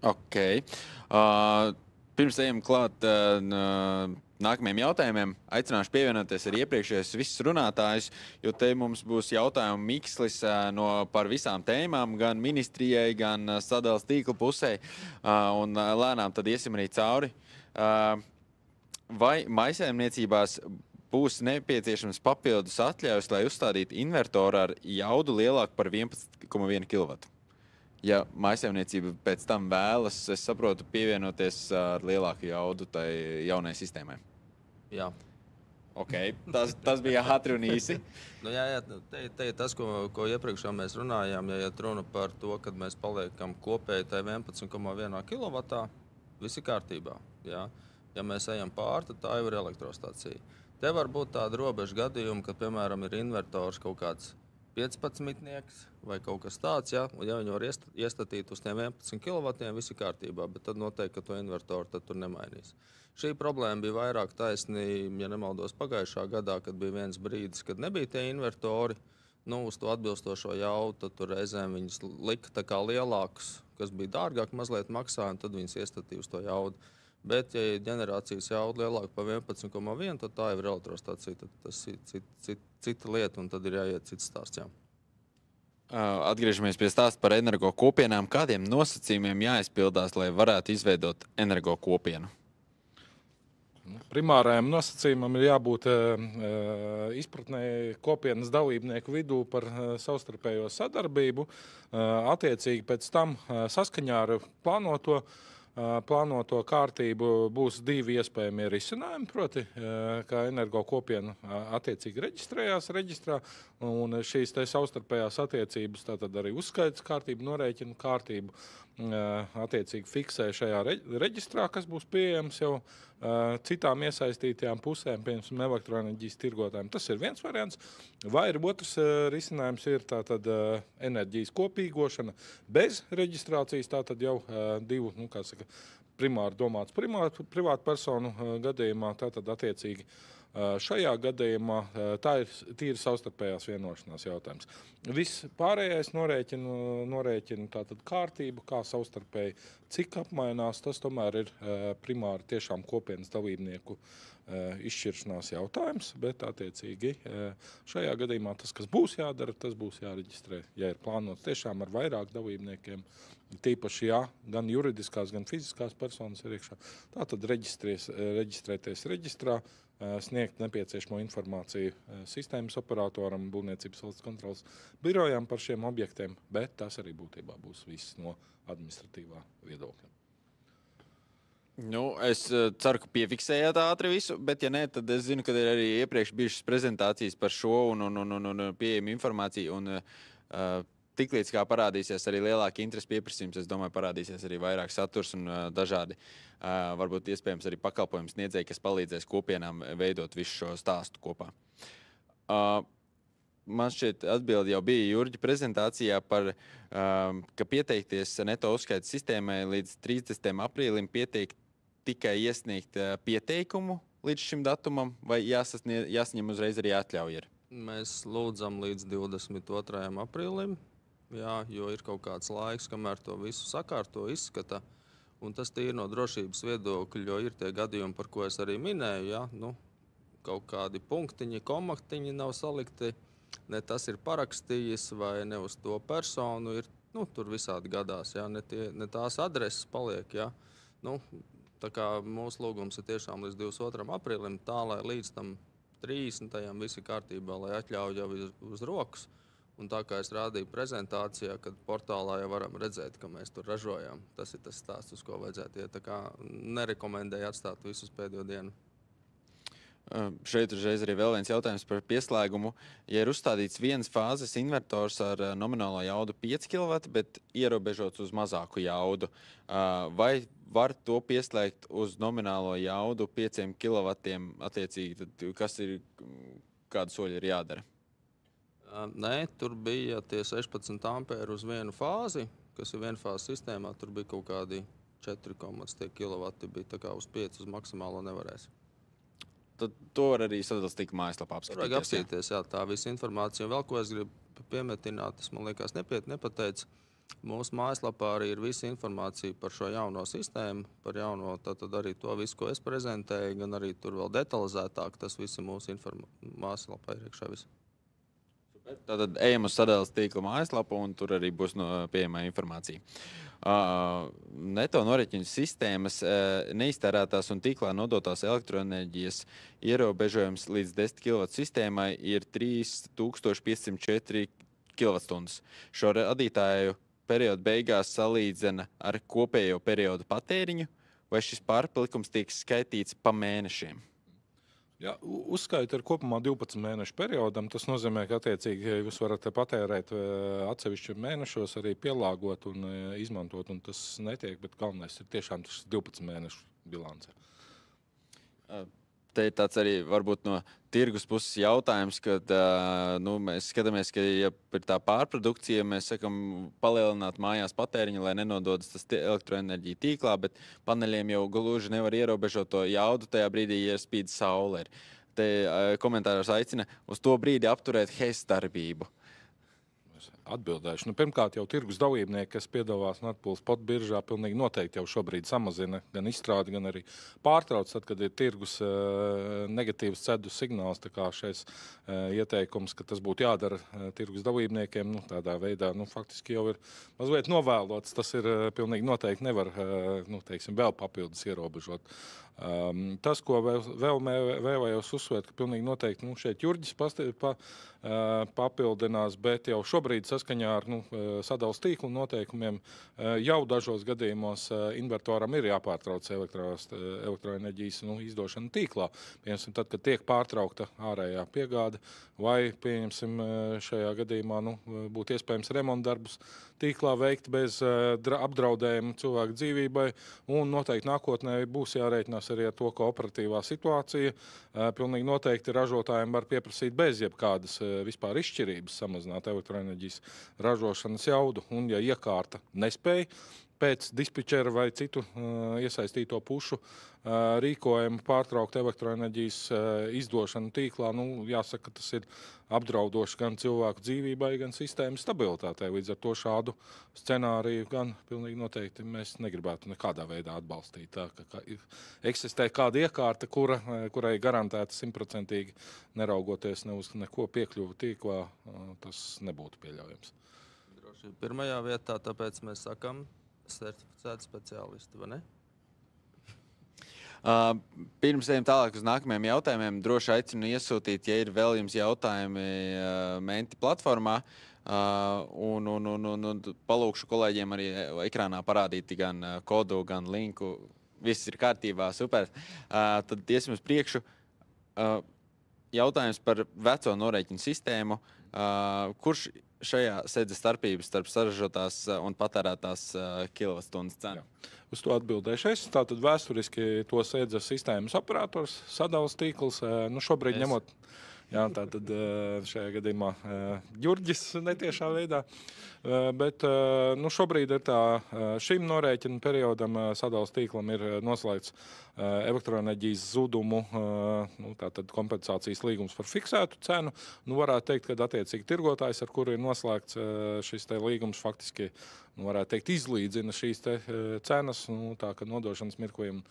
Ok. Pirms ejam klāt nākamajiem jautājumiem, aicināšu pievienoties arī iepriekšējos visus runātājus, jo te mums būs jautājumu mikslis par visām tēmām, gan ministrijai, gan sadales tīkla pusē, un lēnām tad iesim arī cauri. Vai maisaimniecībās būs nepieciešams papildus atļaujas, lai uzstādītu invertoru ar jaudu lielāku par 11,1 kW? Ja maisaimniecība pēc tam vēlas, es saprotu, pievienoties ar lielāku jaudu tai jaunai sistēmai. Jā. Ok, tas bija ātri un īsi. Te ir tas, ko iepriekš jau mēs runājām, ja runa par to, kad mēs paliekam kopēji tai 11,1 kW, viss ir kārtībā. Jā. Ja mēs ejam pāri, tad tā jau ir elektrostacija. Te var būt tāda robeža gadījuma, ka, piemēram, ir invertors kaut kāds 15-nieks vai kaut kas tāds, ja viņi var iestatīt uz tiem 11 kW, viss ir kārtībā, bet tad noteikti, ka to invertoru tad tur nemainīs. Šī problēma bija vairāk taisni, ja nemaldos, pagājušā gadā, kad bija viens brīdis, kad nebija tie invertori, uz to atbilstošo jaudu, tad tur reizēm viņas lika tā kā lielākus, kas bija dārgāk mazliet maksāja, un tad viņas iestatīja uz to jaudu. Bet, ja ģenerācijas jauda lielāka par 11,1, tad tā jau ir elektrostacija, tad tas ir cita lieta, un tad ir jāiet cits stāsts. Jā. Atgriežamies pie stāsta par energo kopienām. Kādiem nosacījumiem jāizpildās, lai varētu izveidot energo kopienu? Primārajam nosacījumam ir jābūt izpratnē kopienas dalībnieku vidū par savstarpējo sadarbību. Attiecīgi pēc tam saskaņā ar plānoto kārtību būs divi iespējami risinājumi, proti, ka energo kopiena attiecīgi reģistrējās reģistrā, un šīs te savstarpējās attiecības, tātad arī uzskaitas kārtību, norēķinu kārtību, attiecīgi fiksē šajā reģistrā, kas būs pieejams jau citām iesaistītajām pusēm, piemēram, elektroenerģijas tirgotājiem. Tas ir viens variants. Vai ir otrs risinājums ir tātad enerģijas kopīgošana bez reģistrācijas, tātad jau divu, primāri domāts privātpersonu gadījumā, tātad attiecīgi šajā gadījumā tā ir tīri savstarpējās vienošanās jautājums. Viss pārējais norēķina tātad kārtību, kā savstarpēji, cik apmainās, tas tomēr ir primāri tiešām kopienas dalībnieku izšķiršanās jautājums, bet attiecīgi šajā gadījumā tas, kas būs jādara, tas būs jāreģistrē, ja ir plānots tiešām ar vairāk dalībniekiem, tīpaši gan juridiskās, gan fiziskās personas ir iekšā. Tātad reģistrēties reģistrā, sniegt nepieciešamo informāciju sistēmas operatoram, būvniecības valsts kontrolas birojām par šiem objektiem, bet tas arī būtībā būs viss no administratīvā viedokļa. Es ceru, ka piefiksējāt ātri visu, bet ja nē, tad es zinu, ka ir arī iepriekš bijušas prezentācijas par šo un pieejama informācija, un tiklīdz kā parādīsies arī lielāka interesi pieprasījums, es domāju, parādīsies arī vairāk saturs un dažādi, varbūt iespējams arī pakalpojums sniedzēji, kas palīdzēs kopienām veidot visu šo stāstu kopā. Man šķiet atbildi jau bija Jurģa prezentācijā par, ka pieteikties neto uzskaitas sistēmai līdz 30. aprīlim pieteikt tikai iesniegt pieteikumu līdz šim datumam, vai jāsaņem uzreiz arī atļauja? Mēs lūdzam līdz 22. aprīlim. Jā, jo ir kaut kāds laiks, kamēr to visu sakārto, izskata. Un tas tīri no drošības viedokļa, jo ir tie gadījumi, par ko es arī minēju. Jā, kaut kādi punktiņi, komaktiņi nav salikti, ne tas ir parakstījis vai ne uz to personu. Ir, tur visādi gadās, jā, ne tās adreses paliek. Jā. Tā kā mūsu lūgums ir tiešām līdz 22. aprīlim, tā lai līdz tam 30. visi kārtībā, lai atļauj jau uz rokas. Un tā kā es rādīju prezentācijā, kad portālā jau varam redzēt, ka mēs tur ražojam. Tas ir tas stāsts, uz ko vajadzētu iet. Tā kā nerekomendēju atstāt visus pēdējo dienu. Šeit uzreiz arī vēl viens jautājums par pieslēgumu. Ja ir uzstādīts vienas fāzes invertors ar nominālo jaudu 5 kW, bet ierobežots uz mazāku jaudu, vai var to pieslēgt uz nominālo jaudu 5 kW attiecīgi? Tad kādi soļi ir jādara? Nē, tur bija tie 16 ampēri uz vienu fāzi, kas ir vienfāzes sistēmā. Tur bija kaut kādi 4 kW, bija tā kā uz 5 uz maksimālo nevarēs. Tad to var arī sadales tīkla mājaslapā apskatīties. Vajag apskatīties, jā, tā visa informācija. Vēl ko es gribu piemetināt, tas man liekas nepateicu. Mūsu mājaslapā arī ir visa informācija par šo jauno sistēmu, par jauno, tātad arī to visu, ko es prezentēju, gan arī tur vēl detalizētāk. Tas viss ir mūsu mājaslapā iekšā viss. Tātad ejam uz sadales tīkla mājaslapu, un tur arī būs pieejama informācija. Neto norēķinu sistēmas neiztērētās un tīklā nodotās elektroenerģijas ierobežojums līdz 10 kW sistēmai ir 3504 kWh. Šo radītāju periodu beigās salīdzina ar kopējo periodu patēriņu, vai šis pārpalikums tiek skaitīts pa mēnešiem? Ja, uzskaita ar kopumā 12 mēnešu periodam. Tas nozīmē, ka attiecīgi jūs varat patērēt atsevišķi mēnešos, arī pielāgot un izmantot, un tas netiek, bet galvenais ir tiešām tas 12 mēnešu bilance. Te ir tāds arī varbūt no tirgus puses jautājums, kad mēs skatāmies, ka ja ir tā pārprodukcija, mēs sakam palielināt mājās patēriņu, lai nenododas tas elektroenerģija tīklā, bet paneļiem jau gluži nevar ierobežot to jaudu tajā brīdī, ja spīd saule. Te komentāros aicina uz to brīdi apturēt HES darbību. Atbildēšu. Pirmkārt, jau tirgus dalībnieki, kas piedalās Nordpools spot biržā, pilnīgi noteikti jau šobrīd samazina gan izstrādi, gan arī pārtrauc, tad, kad ir tirgus negatīvs cedu signāls. Tā kā šais ieteikums, ka tas būtu jādara tirgus dalībniekiem, tādā veidā faktiski jau ir mazliet novēlots. Tas ir pilnīgi noteikti nevar vēl papildus ierobežot. Tas, ko vēl vēlējos uzsvērt, ka pilnīgi noteikti šeit Jurģis papildinās, bet jau šobrīd saskaņā ar sadales tīklu noteikumiem jau dažos gadījumos invertoram ir jāpārtrauc elektroenerģijas izdošana tīklā. Piemēram, tad, kad tiek pārtraukta ārējā piegāde, vai šajā gadījumā būtu iespējams remontdarbus tīklā veikt bez apdraudējuma cilvēku dzīvībai, un noteikti nākotnē būs jārēķinās arī ar to, ka operatīvā situācija pilnīgi noteikti ražotājiem var pieprasīt bez jebkādas vispār izšķirības samazināt elektroenerģijas ražošanas jaudu, un ja iekārta nespēja pēc dispečera vai citu iesaistīto pušu rīkojumu pārtraukt elektroenerģijas izdošanu tīklā, jāsaka, ka tas ir apdraudoši gan cilvēku dzīvībai, gan sistēmas stabilitātei. Līdz ar to šādu scenāriju gan pilnīgi noteikti mēs negribētu nekādā veidā atbalstīt. Tā, ka eksistē kāda iekārta, kurai garantēta 100% neraugoties ne uz neko piekļuvu tīklā, tas nebūtu pieļaujams. Droši pirmajā vietā, tāpēc mēs sakam certificēti speciālisti, vai ne? Pirms ejam tālāk uz nākamajiem jautājumiem, droši aicinu iesūtīt, ja ir vēl jums jautājumi Menti platformā, un palūkšu kolēģiem arī ekrānā parādīt gan kodu, gan linku. Viss ir kārtībā, super. Tad iesim uz priekšu. Jautājums par veco norēķinu sistēmu. Kurš šajā sēdz starpības starp saražotās un patērētās kilovatstundas cenu? Uz to atbildēšu es. Tātad vēsturiski to sēdza sistēmas operators, sadales tīkls. Šobrīd ņemot, tātad šajā gadījumā Jurģis netiešā veidā. Bet šobrīd ir šim norēķinu periodam sadales tīklam ir noslēgts elektroenerģijas zudumu tātad kompensācijas līgums par fiksētu cenu. Varētu teikt, ka attiecīgi tirgotājs, ar kuru ir noslēgts šis līgums, faktiski varētu teikt izlīdzina šīs cenas, tā ka nodošanas mirkojuma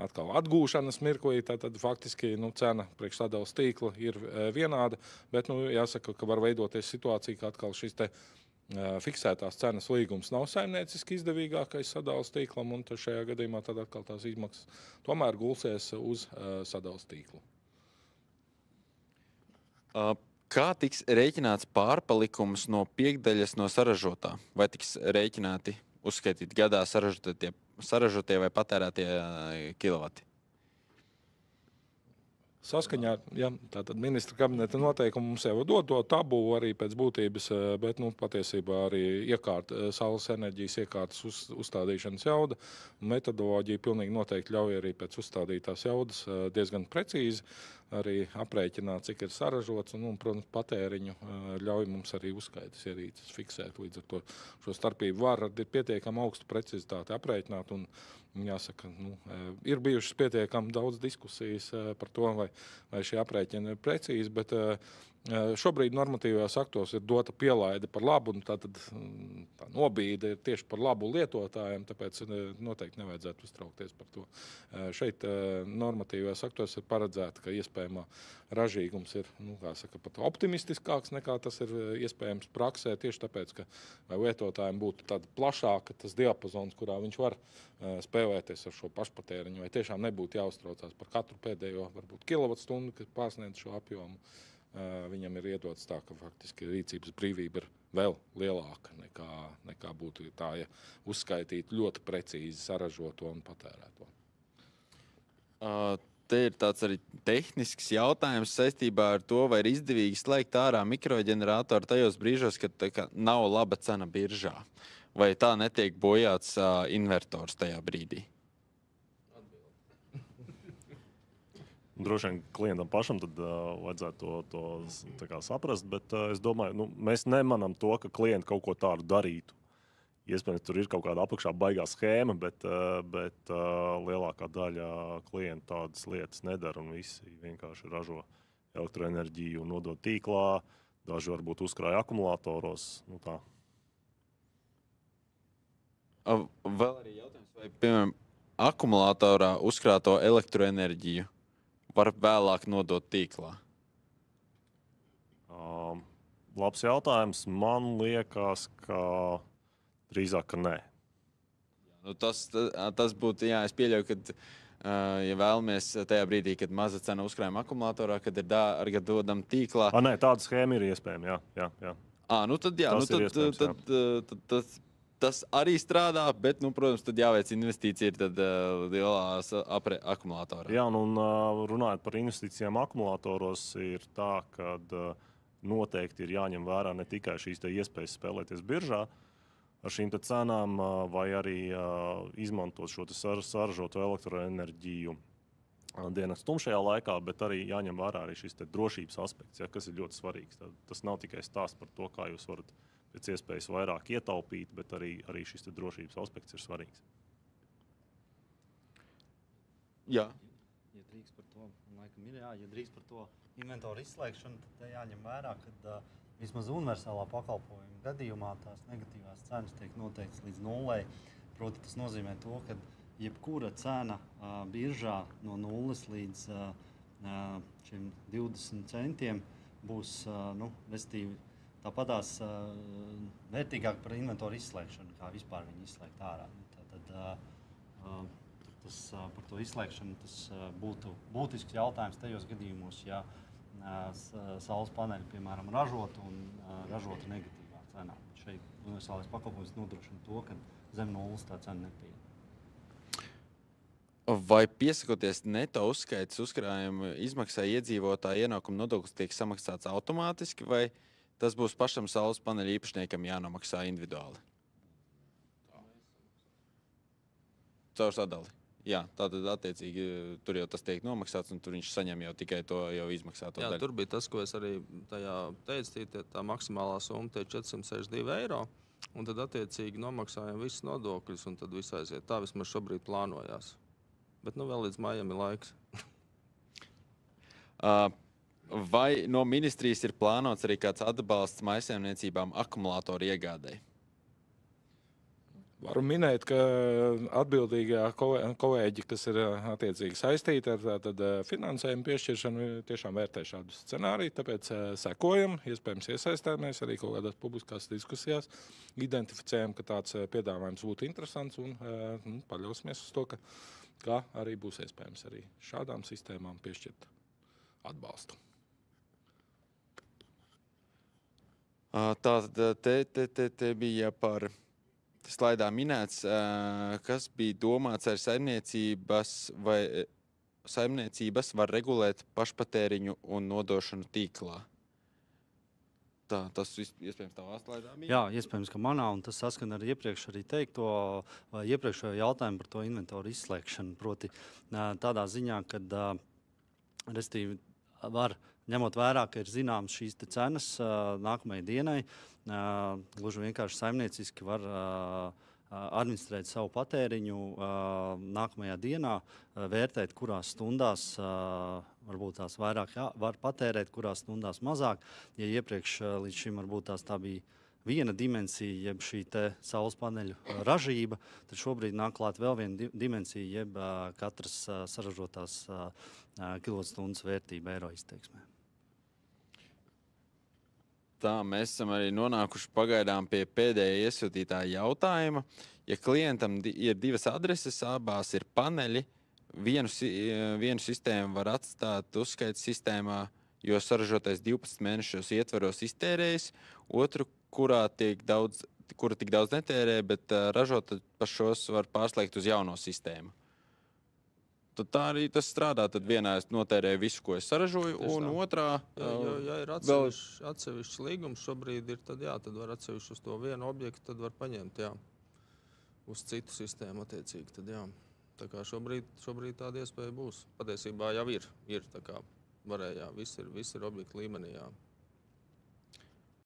atkal atgūšanas mirklī, tad faktiski cena priekš sadales tīkla ir vienāda, bet jāsaka, ka var veidoties situācija, ka atkal šis fiksētās cenas līgums nav saimnieciski izdevīgākais sadales tīklam, un šajā gadījumā tad atkal tās izmaksas tomēr gulsies uz sadales tīklu. Kā tiks rēķināts pārpalikums no piekdaļas no saražotā? Vai tiks rēķināti, uzskaitīt gadā saražotie vai patērētie kilovati? Saskaņā, tātad ministra kabineta noteikumi mums jau dod to tabulu arī pēc būtības, bet patiesībā arī saules enerģijas iekārtas uzstādīšanas jauda metodoloģija pilnīgi noteikti ļauj arī pēc uzstādītās jaudas diezgan precīzi arī aprēķināt, cik ir saražots, un, protams, patēriņu ļauj mums arī uzskaitas ierīces fiksēt. Līdz ar to šo starpību var ar pietiekami augstu precizitāti aprēķināt, un jāsaka, ir bijušas pietiekami daudz diskusijas par to, vai šie aprēķini ir precīzi, bet Šobrīd normatīvajos aktos ir dota pielaide par labu, un tā nobīde ir tieši par labu lietotājiem, tāpēc noteikti nevajadzētu uztraukties par to. Šeit normatīvajos aktos ir paredzēta, ka iespējamā ražīgums ir pat optimistiskāks nekā tas ir iespējams praksē, tieši tāpēc, ka lietotājiem būtu tāda plašāka tas diapazons, kurā viņš var spēlēties ar šo pašpatēriņu, vai tiešām nebūtu jāuztraucās par katru pēdējo varbūt kilovatstundu, kas pārsniedz šo apjomu. Viņam ir iedots tā, ka faktiski rīcības brīvība ir vēl lielāka nekā būtu tā, ja uzskaitītu ļoti precīzi saražoto un patērēto. Te ir tāds arī tehnisks jautājums saistībā ar to, vai ir izdevīgi slēgt ārā mikroģeneratoru tajos brīžos, kad nav laba cena biržā. Vai tā netiek bojāts invertors tajā brīdī? Droši vien klientam pašam tad vajadzētu to saprast, bet es domāju, mēs nemanām to, ka klienti kaut ko tādu darītu. Iespējams, tur ir kaut kāda apakšā baigā schēma, bet lielākā daļa klientu tādas lietas nedara, un visi vienkārši ražo elektroenerģiju un nodod tīklā, daži varbūt uzkrāja akumulātoros. Tā. Vēl arī jautājums, vai, piemēram, akumulātorā uzkrāto elektroenerģiju var vēlāk nodot tīklā? Labs jautājums. Man liekas, ka drīzāk, ka nē. Tas būtu, es pieļauju, ka, ja vēlamies tajā brīdī, kad maza cena uzkrājuma akumulātorā, kad ir dārga dodam tīklā. Nē, tāda schēma ir iespējama, jā. Tas arī strādā, bet, protams, tad jāveic investīcija ir lielās akumulātorā. Jā, un runājot par investīcijām akumulātoros, ir tā, ka noteikti ir jāņem vērā ne tikai šīs iespējas spēlēties biržā ar šīm cenām, vai arī izmantot šo saražoto elektroenerģiju dienas tumšajā laikā, bet arī jāņem vērā arī šis drošības aspekts, kas ir ļoti svarīgs. Tas nav tikai stāsts par to, kā jūs varat pēc iespējas vairāk ietaupīt, bet arī šis drošības aspekts ir svarīgs. Jā. Ja drīkst par to, ja drīkst par to inventoru izslēgšanu, tad jāņem vērā, ka vismaz universālā pakalpojuma gadījumā tās negatīvās cenas tiek noteikts līdz nullei. Proti, tas nozīmē to, ka jebkura cena biržā no 0 līdz šiem 20 centiem būs, vestīvi, tāpatās vērtīgāk par inventoru izslēgšanu, kā vispār viņu izslēgt ārā. Par to izslēgšanu tas būtu būtisks jautājums tajos gadījumos, ja saules paneļi, piemēram, ražotu negatīvā cenā. Šeit universālais pakalpojums nodrošina to, ka zem nulles tā cena nepieeja. Vai piesakoties neto uzskaites uzkrājuma izmaksai iedzīvotāja ienākuma nodoklis tiek samaksāts automātiski, vai tas būs pašam saules paneļa īpašniekam jānomaksā individuāli? Caur sadali. Jā, tātad attiecīgi tur jau tas tiek nomaksāts, un tur viņš saņem jau tikai to jau izmaksāto daļu. Tur bija tas, ko es arī tajā teicu, tā maksimālā summa tie 462 eiro, un tad attiecīgi nomaksājam visus nodokļus, un tad viss aiziet. Tā vismaz šobrīd plānojās. Bet vēl līdz maijam ir laiks. Vai no ministrijas ir plānots arī kāds atbalsts mājsaimniecībām akumulātoru iegādēji? Varu minēt, ka atbildīgā kolēģi, kas ir attiecīgi saistīti ar finansējumu piešķiršanu, tiešām vērtē šādu scenāriju, tāpēc sekojam, iespējams iesaistāmies arī kaut kādās publiskās diskusijās, identificējam, ka tāds piedāvājums būtu interesants un paļausimies uz to, ka arī būs iespējams arī šādām sistēmām piešķirt atbalstu. Tātad te bija par slaidā minēts, kas bija domāts ar saimniecības var regulēt pašpatēriņu un nodošanu tīklā. Tas iespējams tavā slaidā bija? Jā, iespējams, ka manā, un tas saskan ar iepriekš arī teikto, vai iepriekšējo jautājumu par to inventoru izslēgšanu. Proti tādā ziņā, kad restīvi var, ņemot vērā, ka ir zināms šīs cenas nākamajai dienai, gluži vienkārši saimnieciski var administrēt savu patēriņu nākamajā dienā, vērtēt, kurās stundās varbūt tās vairāk var patērēt, kurās stundās mazāk. Ja iepriekš līdz šim varbūt tā bija viena dimensija, jeb šī saules paneļu ražība, tad šobrīd nāk klāt vēl viena dimensija, jeb katras saražotās kilovatstundas vērtība eiro izteiksmē. Tā mēs esam arī nonākuši pagaidām pie pēdējā iesūtītāja jautājuma. Ja klientam ir divas adreses, abās ir paneļi, vienu sistēmu var atstāt uzskaites sistēmā, jo saražotais 12 mēnešos ietvaros iztērējis, otru, kura tik daudz netērē, bet ražot pa šos var pārslēgt uz jauno sistēmu. Tad tā arī tas strādā. Tad vienā es notērēju visu, ko es saražoju, un otrā Ja ir atsevišķs līgums šobrīd, tad var atsevišķi uz to vienu objektu, tad var paņemt, uz citu sistēmu attiecīgi. Tad, tā kā šobrīd tāda iespēja būs. Patiesībā jau ir tā kā varēja, viss ir objektu līmenī,